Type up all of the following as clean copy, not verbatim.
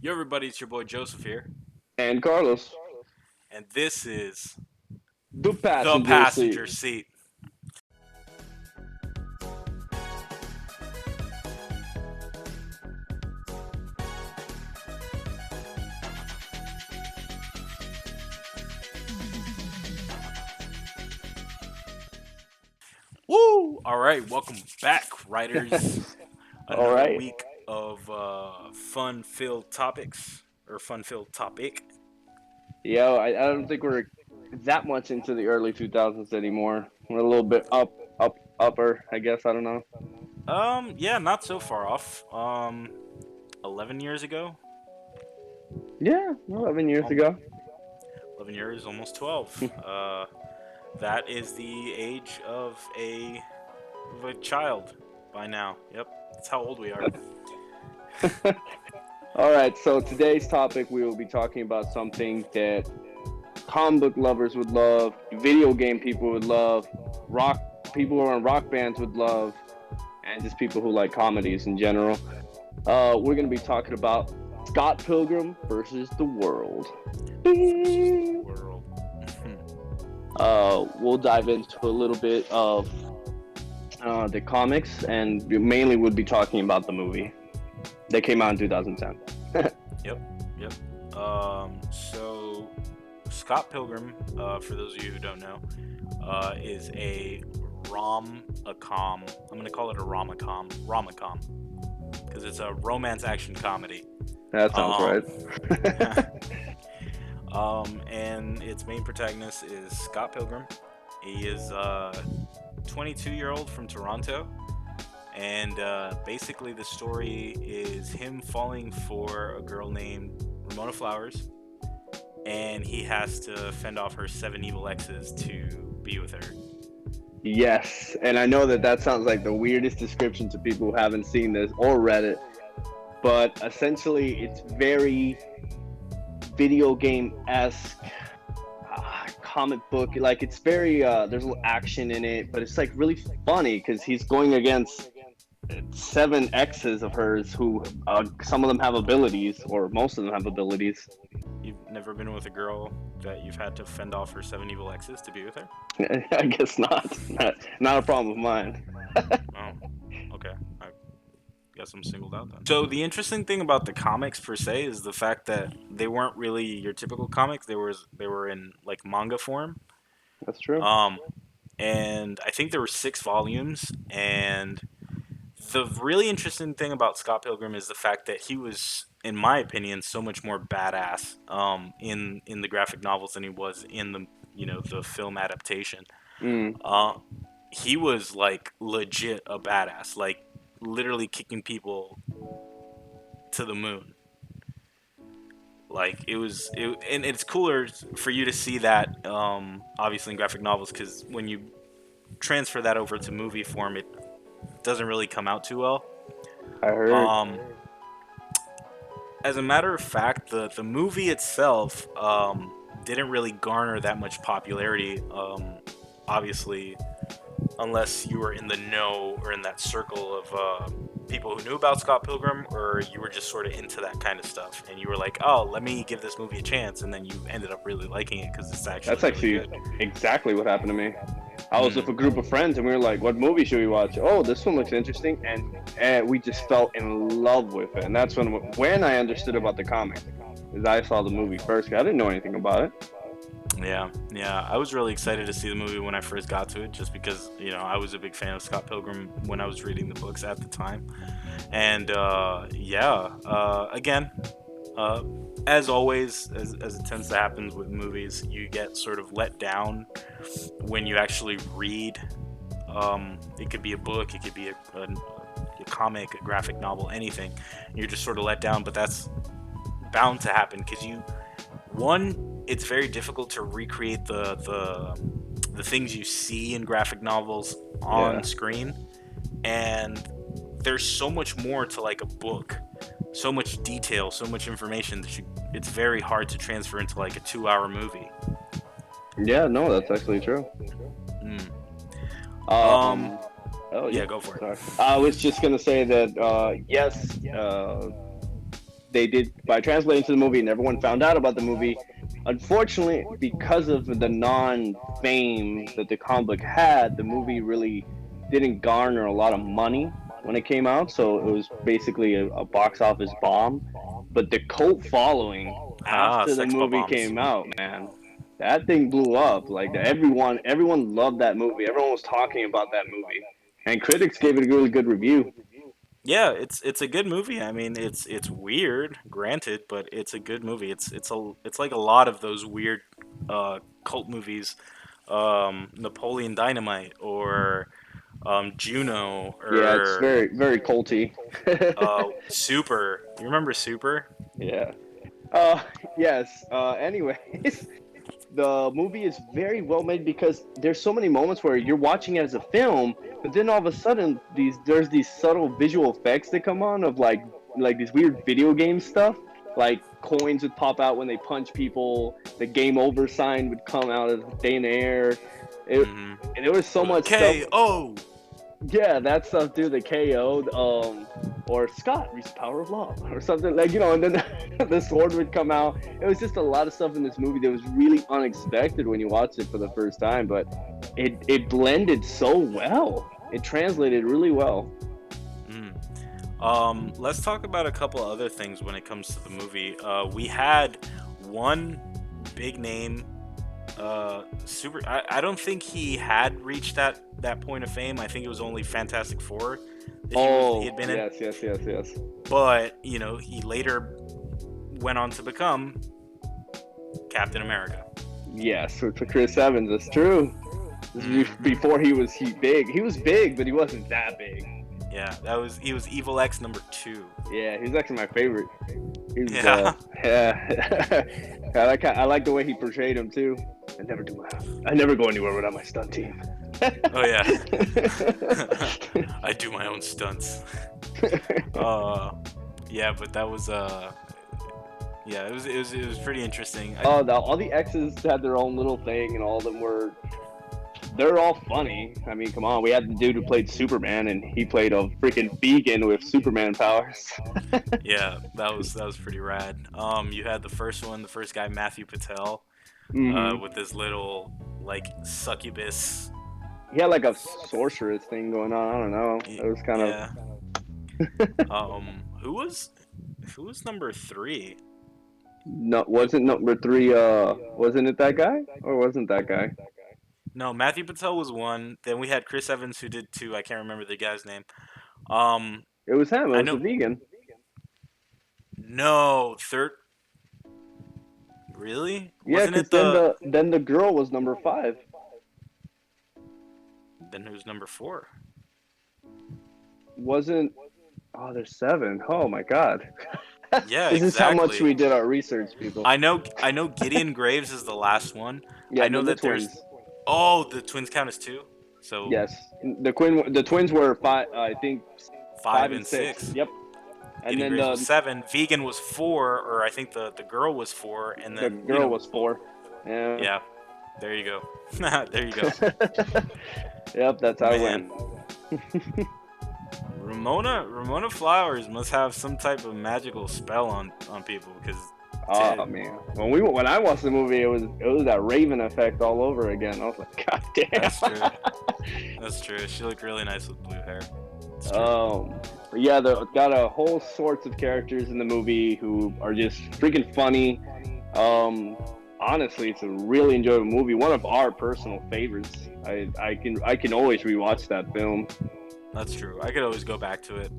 Yo, everybody, it's your boy Joseph here, And Carlos, and this is the The passenger seat. Passenger Seat. Woo! All right, welcome back, writers. All Another right. week of fun-filled topics, or fun-filled topic. Yeah, I don't think we're that much into the early 2000s anymore. We're a little bit upper, I guess. I don't know. Yeah, not so far off. 11 years ago. Yeah, Um, 11 years um, ago. 11 years, almost 12. That is the age of a child by now. Yep, that's how old we are. All right, so today's topic we will be talking about something that comic book lovers would love, video game people would love, rock people who are in rock bands would love, and just people who like comedies in general. We're going to be talking about Scott Pilgrim versus the world. Versus the world. We'll dive into a little bit of the comics, and we mainly would be talking about the movie that came out in 2010. Yep, yep. So Scott Pilgrim, for those of you who don't know, is a rom-a-com. I'm gonna call it a rom-a-com, because it's a romance action comedy. That sounds Um, right. and its main protagonist is Scott Pilgrim. He is a 22-year-old from Toronto, and basically the story is him falling for a girl named Ramona Flowers, and he has to fend off her seven evil exes to be with her. Yes, and I know that that sounds like the weirdest description to people who haven't seen this or read it, but essentially it's very video game esque, comic book. Like it's very there's a little action in it, but it's like really funny because he's going against seven exes of hers who some of them have abilities, or most of them have abilities. You've never been with a girl that you've had to fend off her seven evil exes to be with her? I guess not. Not a problem of mine. Oh, okay. I guess I'm singled out then. So the interesting thing about the comics per se is the fact that they weren't really your typical comics. They were in like manga form. That's true. Um, and I think there were 6 volumes. And the really interesting thing about Scott Pilgrim is the fact that he was, in my opinion, so much more badass in the graphic novels than he was in the film adaptation. Mm. Uh, he was like legit a badass, like literally kicking people to the moon. Like and it's cooler for you to see that, obviously in graphic novels, because when you transfer that over to movie form, it doesn't really come out too well. I heard. Um, as a matter of fact, the movie itself didn't really garner that much popularity. Obviously, unless you were in the know or in that circle of people who knew about Scott Pilgrim, or you were just sort of into that kind of stuff, and you were like, "Oh, let me give this movie a chance," and then you ended up really liking it because it's actually That's really actually good. exactly what happened to me. I was with Mm. a group of friends and we were like, "What movie should we watch?" "Oh, this one looks interesting," and we just fell in love with it. And that's when I understood about the comic, is I saw the movie first. I didn't know anything about it. Yeah, yeah. I was really excited to see the movie when I first got to it, just because I was a big fan of Scott Pilgrim when I was reading the books at the time, and yeah. Again, uh, as always, as it tends to happen with movies, you get sort of let down when you actually read. It could be a book, it could be a comic, a graphic novel, anything. You're just sort of let down, but that's bound to happen because it's very difficult to recreate the things you see in graphic novels on Yeah. screen, and there's so much more to like a book, so much detail, so much information that it's very hard to transfer into like a 2-hour movie. Yeah, no, that's actually true. Mm. Um, Um, oh, yeah. yeah, go for it. Sorry. I was just gonna say that yes, they did by translating to the movie, and everyone found out about the movie. Unfortunately, because of the non-fame that the comic book had, the movie really didn't garner a lot of money when it came out. So it was basically a box office bomb. But the cult following Ah, after the sex movie bombs. came out, man, that thing blew up. Like everyone loved that movie. Everyone was talking about that movie, and critics gave it a really good review. Yeah, it's a good movie. I mean, it's weird, granted, but it's a good movie. It's like a lot of those weird cult movies, Napoleon Dynamite or Juno Yeah, it's or very culty. Super. You remember Super? Yeah. Yes. Anyways, the movie is very well made because there's so many moments where you're watching it as a film, but then all of a sudden there's these subtle visual effects that come on of like these weird video game stuff. Like coins would pop out when they punch people. The game over sign would come out of thin air. It, Mm-hmm. and there was so much stuff. K.O. Yeah, that stuff too. The KO'd, or Scott reached the power of love, or something like and then the sword would come out. It was just a lot of stuff in this movie that was really unexpected when you watched it for the first time, but it blended so well. It translated really well. Mm. Let's talk about a couple other things when it comes to the movie. We had one big name, super. I don't think he had reached that point of fame. I think it was only Fantastic Four that he Oh had been in. yes, yes, yes, yes, But he later went on to become Captain America. yes. For Chris Evans, that's true. This was before he big. He was big, but he wasn't that big. Yeah, he was Evil X #2. Yeah, he's actually my favorite. He's Yeah. yeah. I like the way he portrayed him too. I never go anywhere without my stunt team. Oh yeah. I do my own stunts. Yeah, but that was yeah, it was pretty interesting. All the exes had their own little thing, and all of them they're all funny. I mean, come on, we had the dude who played Superman, and he played a freaking vegan with Superman powers. Yeah, that was pretty rad. You had the first guy, Matthew Patel, Mm-hmm. with this little like succubus. He had like a sorceress thing going on. I don't know. It was kind of Yeah. Who was number 3? no. It, Wasn't number three? Wasn't it that guy or wasn't that guy? no, Matthew Patel was one. Then we had Chris Evans who did 2. I can't remember the guy's name. Um, It was him. It I was the know. vegan. No, third. Really? Yeah, Wasn't because it the? then the girl was number five. Then who's number 4? Wasn't Oh, there's seven. Oh my god. Yeah, This is how much exactly. we did our research, people. I know Gideon Graves is the last one. Yeah, I and know then the that there's twins. oh, the twins count as 2. So Yes, the twins were five. I think 5 five and and six. 6. Yep. And Gideon then Graves was 7. Vegan was 4, or I think the girl was 4, and the then girl was four. Yeah. yeah, there you go. There you go. Yep, that's how it Man, went. Ramona Flowers must have some type of magical spell on people because Oh man, when I watched the movie, it was that Raven effect all over again. I was like, God that's true. damn. That's true. She looked really nice with blue hair. It's true. But yeah, they got a whole sorts of characters in the movie who are just freaking funny. Honestly, it's a really enjoyable movie. One of our personal favorites. I can always rewatch that film. That's true. I could always go back to it.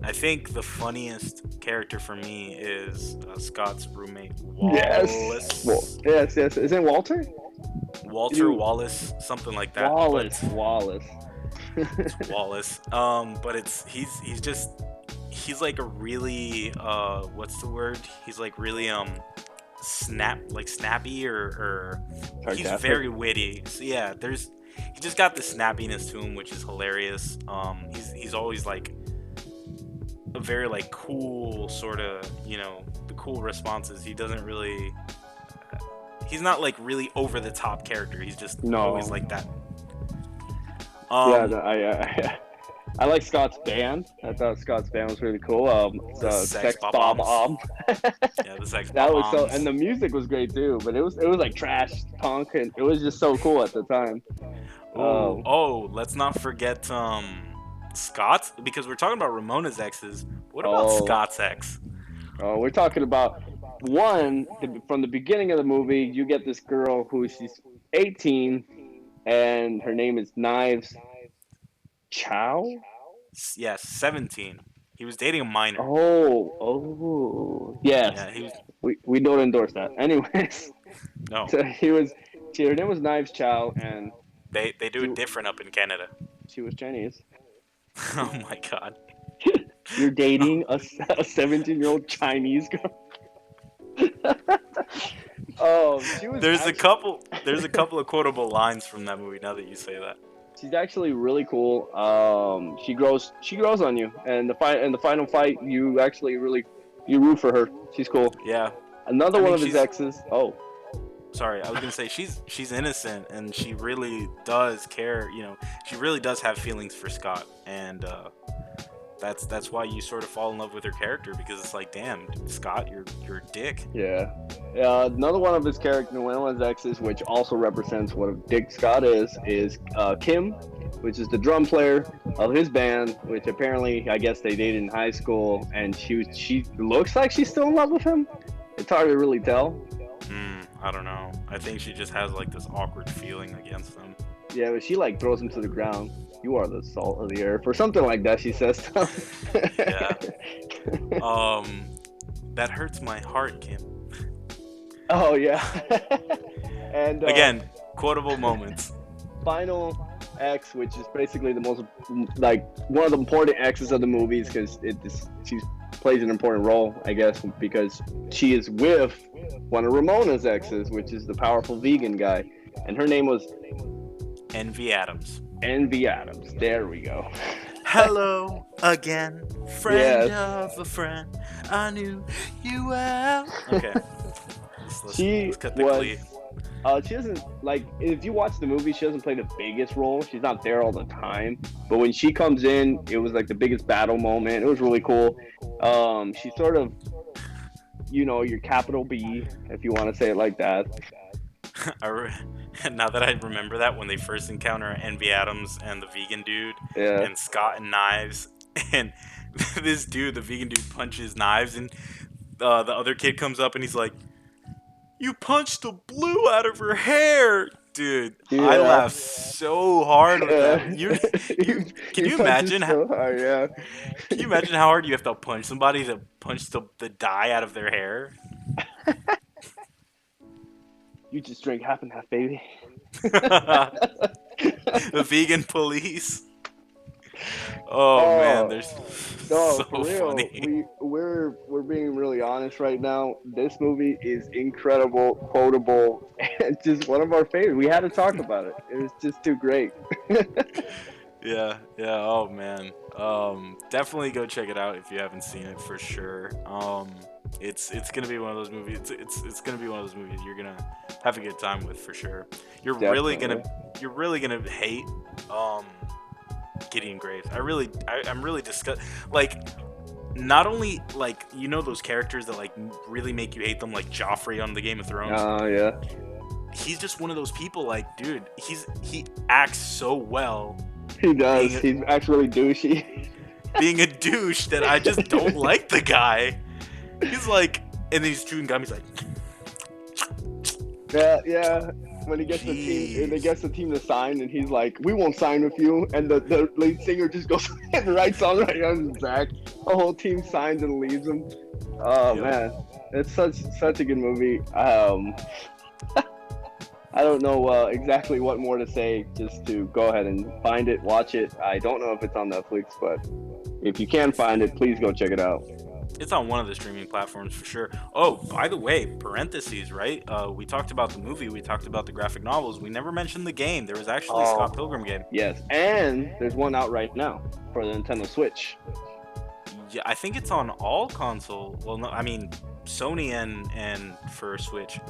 I think the funniest character for me is Scott's roommate Yes. Wallace. Yes. Is it Walter? Walter Wallace, something like that. Wallace. But Wallace. it's Wallace. But he's like a really what's the word? He's like really snappy or he's Sarcastic. very witty. So yeah, he just got the snappiness to him, which is hilarious. He's always like a very like cool sort of, the cool responses. He's not like really over the top character. He's just No. always like that. Yeah, I like Scott's band. I thought Scott's band was really cool. It's The Sex Sex Bob Bob Bombs. Om. Yeah, the Sex That Bob was so, and Bombs. the music was great too. But it was like trash punk, and it was just so cool at the time. Ooh, Um, oh, let's not forget Scott's, because we're talking about Ramona's exes. What about oh, Scott's ex? we're talking about from the beginning of the movie. You get this girl who she's 18, and her name is Knives Chow. Yes, 17. He was dating a minor. Oh, yes. Yeah, he was. We don't endorse that. Anyways, No, so her name was Knives Chow, and they do she it different up in Canada. she was Chinese. Oh my god. You're dating a 17-year-old Chinese girl. Oh, she was There's a actually couple. There's a couple of quotable lines from that movie. Now that you say that. she's actually really cool. She grows on you, and the final fight, you actually really you root for her. She's cool. Yeah, Another I one mean of his she's. exes. Oh, Sorry, I was gonna say she's innocent and she really does care. You know, she really does have feelings for Scott, and that's why you sort of fall in love with her character, because it's like, damn, Scott, you're a dick. yeah. Another one of his character, one of his exes, which also represents what a Dick Scott is Kim, which is the drum player of his band, which apparently I guess they dated in high school, and she looks like she's still in love with him. It's hard to really tell. I don't know. I think she just has like this awkward feeling against him. Yeah, but she like throws him to the ground. You are the salt of the earth, or something like that. She says. Yeah. Um, that hurts my heart, Kim. Oh yeah. And Again, quotable moments. final X, which is basically the most like one of the important X's of the movies because she plays an important role, I guess, because she is with one of Ramona's exes, which is the powerful vegan guy, and her name was Envy Adams. Envy Adams. There we go. Hello again, friend Yes, of a friend. I knew you well. Okay, she let's cut the was. glee. She doesn't like if you watch the movie. She doesn't play the biggest role. She's not there all the time. But when she comes in, it was like the biggest battle moment. It was really cool. She's sort of your capital B, if you want to say it like that. Now that I remember that, when they first encounter Envy Adams and the vegan dude Yeah, and Scott and Knives, and this dude, the vegan dude, punches Knives, and the other kid comes up and he's like, "You punched the blue out of her hair." Dude, I yeah. laughed so hard with that. You can He you punches imagine how so hard. Yeah. can you imagine how hard you have to punch somebody to punch the dye out of their hair? You just drink half and half, baby. The vegan police. Oh man, Oh, they're no, for so real. funny. We're being really honest right now. This movie is incredible, quotable, and just one of our favorites. We had to talk about it. It was just too great. Yeah, yeah. Oh man. Definitely go check it out if you haven't seen it for sure. It's gonna be one of those movies. It's gonna be one of those movies you're gonna have a good time with for sure. You're really gonna Definitely. you're really gonna hate um Gideon Graves. I'm really disgust. Like, not only like those characters that like really make you hate them, like Joffrey on the Game of Thrones. Yeah. He's just one of those people. Like, dude, he acts so well He does. being He's actually douchey. being a douche that I just don't like the guy. He's like, and then he's chewing gum. He's like, Yeah, yeah. When he gets the team, and he jeez. gets the team to sign, and he's like, "We won't sign with you." And the lead singer just goes and writes right on his back. The whole team signs and leaves him. Oh Yep. man, it's such a good movie. I don't know exactly what more to say. Just to go ahead and find it, watch it. I don't know if it's on Netflix, but if you can find it, please go check it out. It's on one of the streaming platforms for sure. Oh, by the way, parentheses, right? We talked about the movie, we talked about the graphic novels. We never mentioned the game. There was actually a Scott Oh Pilgrim game. yes, and there's one out right now for the Nintendo Switch. Yeah, I think it's on all console. Well, no, I mean Sony and for Switch,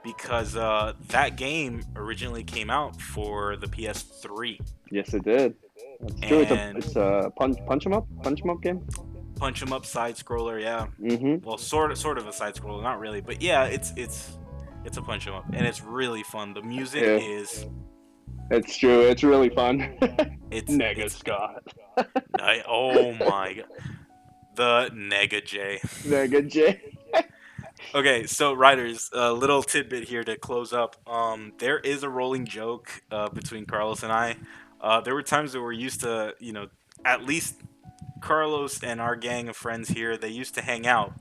because that game originally came out for the PS3. Yes, it did. That's true. And It's a punch 'em up game. punch 'em up side scroller, yeah. Mm-hmm. Well, sort of a side scroller, not really, but yeah, it's a punch 'em up, and it's really fun. The music Yeah, is it's true. It's really fun. Nega it's Scott. oh my god, the Nega J. Nega J. Okay, so writers, a little tidbit here to close up. There is a rolling joke between Carlos and I. There were times that we're used to, at least Carlos and our gang of friends here, they used to hang out,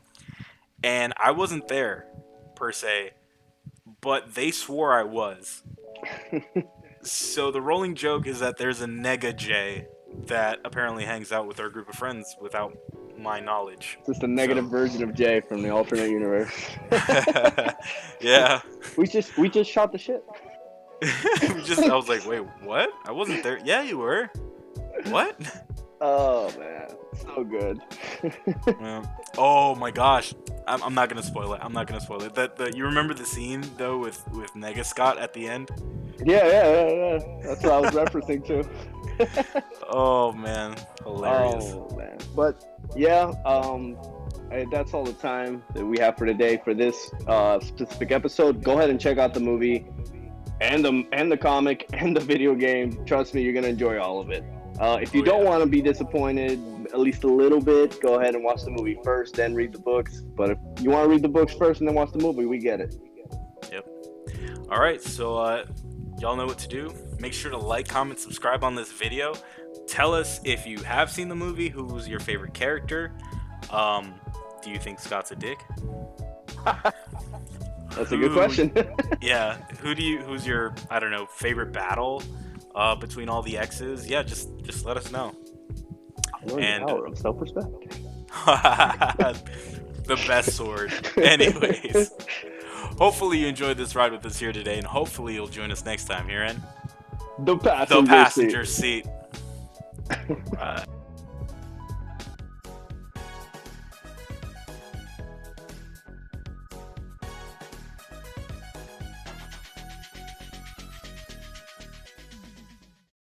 and I wasn't there per se, but they swore I was. So the rolling joke is that there's a Nega J that apparently hangs out with our group of friends without my knowledge. Just a negative So version of Jay from the alternate universe. yeah. We just shot the shit. I was like, wait, what? I wasn't there. Yeah, you were. What? Oh man, so good. Yeah. Oh my gosh. I'm not gonna spoil it. I'm not gonna spoil it. You remember the scene though with Nega Scott at the end? Yeah. That's what I was referencing to. Oh man, hilarious. Oh man, but yeah, that's all the time that we have for today for this specific episode. Go ahead and check out the movie and the comic and the video game. Trust me, you're gonna enjoy all of it. If you don't want to be disappointed at least a little bit, go ahead and watch the movie first, then read the books. But if you want to read the books first and then watch the movie, we get it. Yep. All right, so y'all know what to do. Make sure to like, comment, subscribe on this video. Tell us if you have seen the movie. Who's your favorite character? Do you think Scott's a dick? That's a good question. Yeah. Who's your, I don't know, favorite battle between all the X's? Yeah, just let us know. And the power of self-respect. The best sword. Anyways, hopefully you enjoyed this ride with us here today, and hopefully you'll join us next time here in the passenger seat.